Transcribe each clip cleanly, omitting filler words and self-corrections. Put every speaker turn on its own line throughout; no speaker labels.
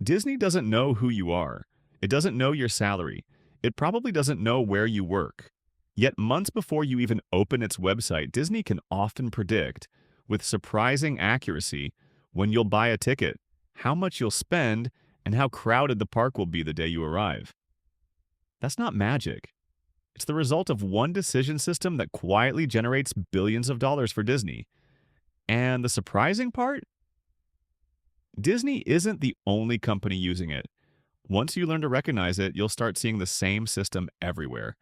Disney doesn't know who you are. It doesn't know your salary. It probably doesn't know where you work. Yet months before you even open its website, Disney can often predict, with surprising accuracy, when you'll buy a ticket, how much you'll spend, and how crowded the park will be the day you arrive. That's not magic. It's the result of one decision system that quietly generates billions of dollars for Disney. And the surprising part? Disney isn't the only company using it. Once you learn to recognize it, you'll start seeing the same system everywhere.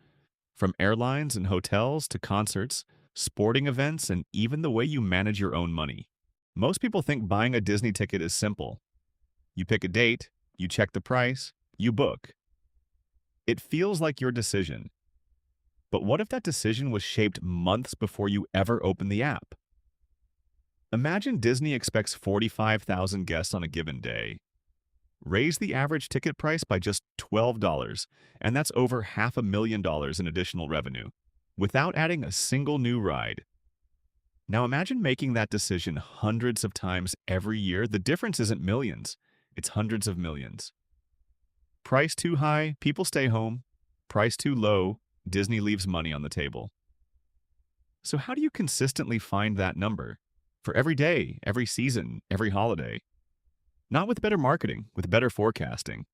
From airlines and hotels to concerts, sporting events, and even the way you manage your own money. Most people think buying a Disney ticket is simple. You pick a date, you check the price, you book. It feels like your decision. But what if that decision was shaped months before you ever open the app? Imagine Disney expects 45,000 guests on a given day. Raise the average ticket price by just $12, and that's over $500,000 in additional revenue, without adding a single new ride. Now imagine making that decision hundreds of times every year. The difference isn't millions, it's hundreds of millions. Price too high, people stay home. Price too low, Disney leaves money on the table. So how do you consistently find that number? For every day, every season, every holiday. Not with better marketing, with better forecasting.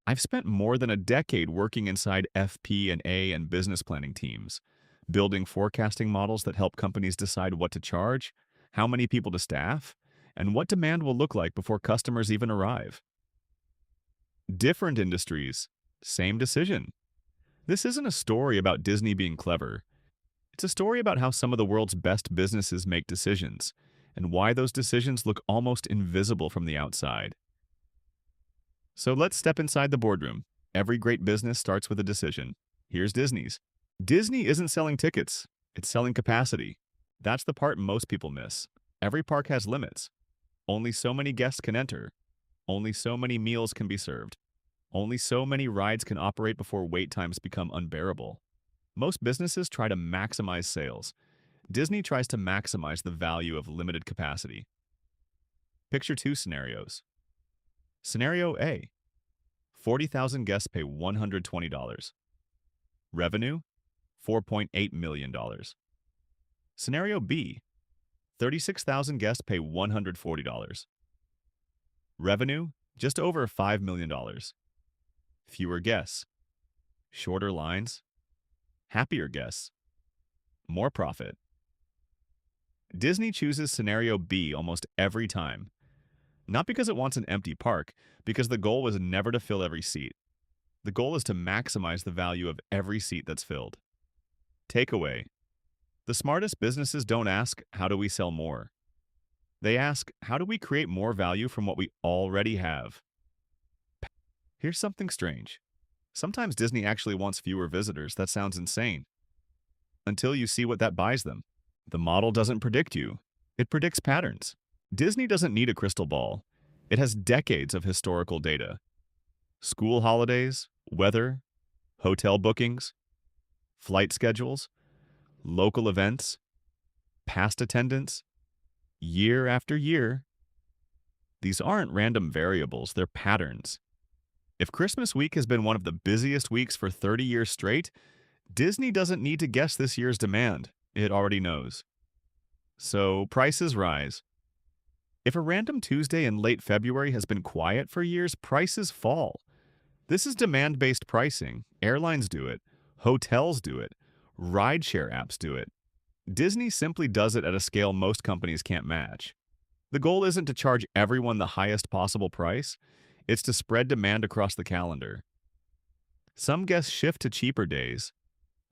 I've spent more than a decade working inside FP&A and business planning teams, building forecasting models that help companies decide what to charge, how many people to staff, and what demand will look like before customers even arrive. Different industries, same decision. This isn't a story about Disney being clever. It's a story about how some of the world's best businesses make decisions, and why those decisions look almost invisible from the outside. So let's step inside the boardroom. Every great business starts with a decision. Here's Disney's. Disney isn't selling tickets, it's selling capacity. That's the part most people miss. Every park has limits. Only so many guests can enter. Only so many meals can be served. Only so many rides can operate before wait times become unbearable. Most businesses try to maximize sales. Disney tries to maximize the value of limited capacity. Picture two scenarios. Scenario A. 40,000 guests pay $120. Revenue, $4.8 million. Scenario B. 36,000 guests pay $140. Revenue, just over $5 million. Fewer guests. Shorter lines. Happier guests. More profit. Disney chooses scenario B almost every time. Not because it wants an empty park, because the goal was never to fill every seat. The goal is to maximize the value of every seat that's filled. Takeaway. The smartest businesses don't ask, how do we sell more? They ask, how do we create more value from what we already have? Here's something strange. Sometimes Disney actually wants fewer visitors. That sounds insane. Until you see what that buys them. The model doesn't predict you. It predicts patterns. Disney doesn't need a crystal ball. It has decades of historical data. School holidays, weather, hotel bookings, flight schedules, local events, past attendance, year after year. These aren't random variables, they're patterns. If Christmas week has been one of the busiest weeks for 30 years straight, Disney doesn't need to guess this year's demand. It already knows. So prices rise. If a random Tuesday in late February has been quiet for years, prices fall. This is demand-based pricing. Airlines do it. Hotels do it. Rideshare apps do it. Disney simply does it at a scale most companies can't match. The goal isn't to charge everyone the highest possible price. It's to spread demand across the calendar. Some guests shift to cheaper days.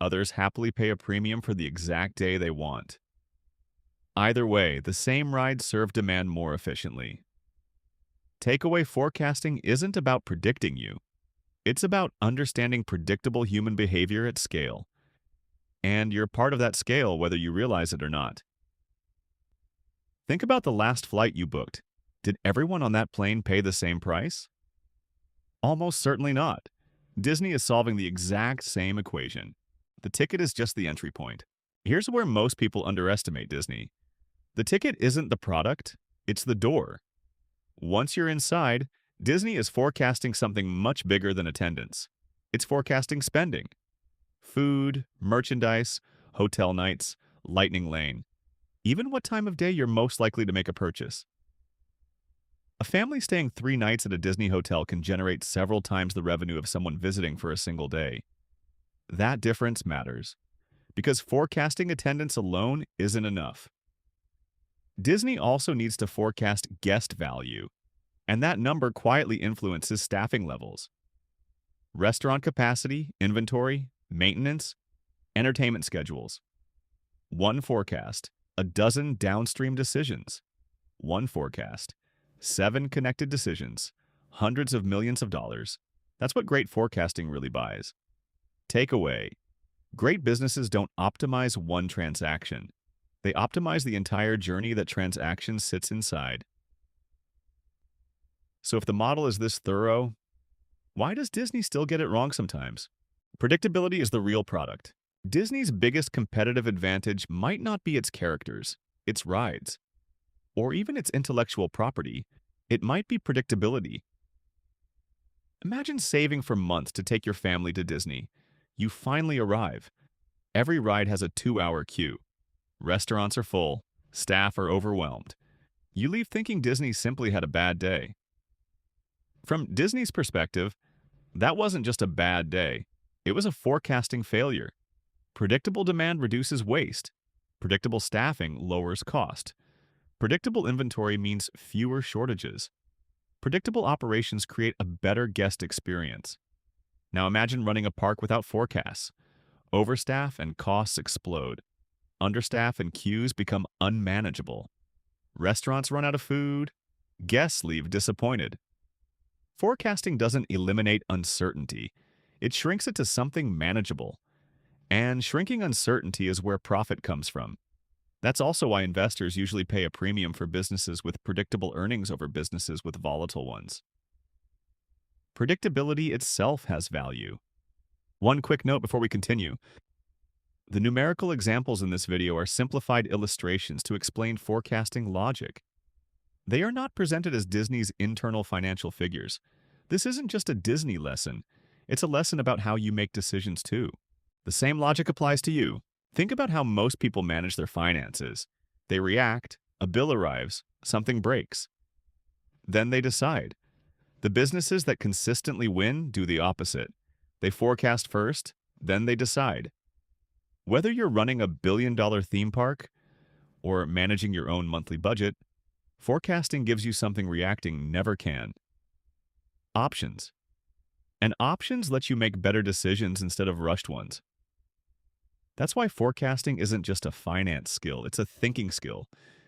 Others happily pay a premium for the exact day they want. Either way, the same rides serve demand more efficiently. Takeaway forecasting isn't about predicting you. It's about understanding predictable human behavior at scale. And you're part of that scale whether you realize it or not. Think about the last flight you booked. Did everyone on that plane pay the same price? Almost certainly not. Disney is solving the exact same equation. The ticket is just the entry point. Here's where most people underestimate Disney. The ticket isn't the product, it's the door. Once you're inside, Disney is forecasting something much bigger than attendance. It's forecasting spending. Food, merchandise, hotel nights, lightning lane. Even what time of day you're most likely to make a purchase. A family staying 3 nights at a Disney hotel can generate several times the revenue of someone visiting for a single day. That difference matters, because forecasting attendance alone isn't enough. Disney also needs to forecast guest value, and that number quietly influences staffing levels. Restaurant capacity, inventory, maintenance, entertainment schedules. One forecast, a dozen downstream decisions. One forecast, 7 connected decisions, hundreds of millions of dollars. That's what great forecasting really buys. Takeaway: great businesses don't optimize one transaction. They optimize the entire journey that transaction sits inside. So if the model is this thorough, why does Disney still get it wrong sometimes? Predictability is the real product. Disney's biggest competitive advantage might not be its characters, its rides, or even its intellectual property. It might be predictability. Imagine saving for months to take your family to Disney. You finally arrive. Every ride has a 2-hour queue. Restaurants are full. Staff are overwhelmed. You leave thinking Disney simply had a bad day. From Disney's perspective, that wasn't just a bad day. It was a forecasting failure. Predictable demand reduces waste. Predictable staffing lowers cost. Predictable inventory means fewer shortages. Predictable operations create a better guest experience. Now imagine running a park without forecasts. Overstaff and costs explode. Understaff and queues become unmanageable. Restaurants run out of food. Guests leave disappointed. Forecasting doesn't eliminate uncertainty. It shrinks it to something manageable. And shrinking uncertainty is where profit comes from. That's also why investors usually pay a premium for businesses with predictable earnings over businesses with volatile ones. Predictability itself has value. One quick note before we continue. The numerical examples in this video are simplified illustrations to explain forecasting logic. They are not presented as Disney's internal financial figures. This isn't just a Disney lesson. It's a lesson about how you make decisions too. The same logic applies to you. Think about how most people manage their finances. They react, a bill arrives, something breaks. Then they decide. The businesses that consistently win do the opposite. They forecast first, then they decide. Whether you're running a billion-dollar theme park or managing your own monthly budget, forecasting gives you something reacting never can. Options. And options let you make better decisions instead of rushed ones. That's why forecasting isn't just a finance skill, it's a thinking skill,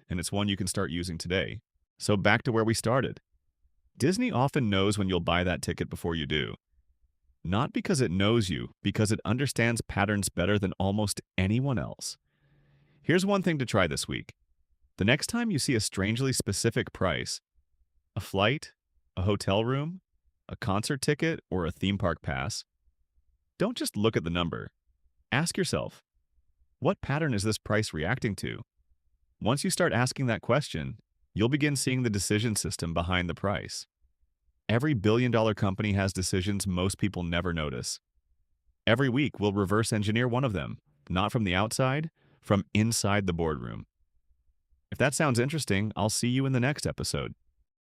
and it's one you can start using today. So back to where we started. Disney often knows when you'll buy that ticket before you do. Not because it knows you, because it understands patterns better than almost anyone else. Here's one thing to try this week. The next time you see a strangely specific price, a flight, a hotel room, a concert ticket, or a theme park pass, don't just look at the number. Ask yourself, what pattern is this price reacting to? Once you start asking that question, you'll begin seeing the decision system behind the price. Every billion-dollar company has decisions most people never notice. Every week, we'll reverse engineer one of them, not from the outside, from inside the boardroom. If that sounds interesting, I'll see you in the next episode.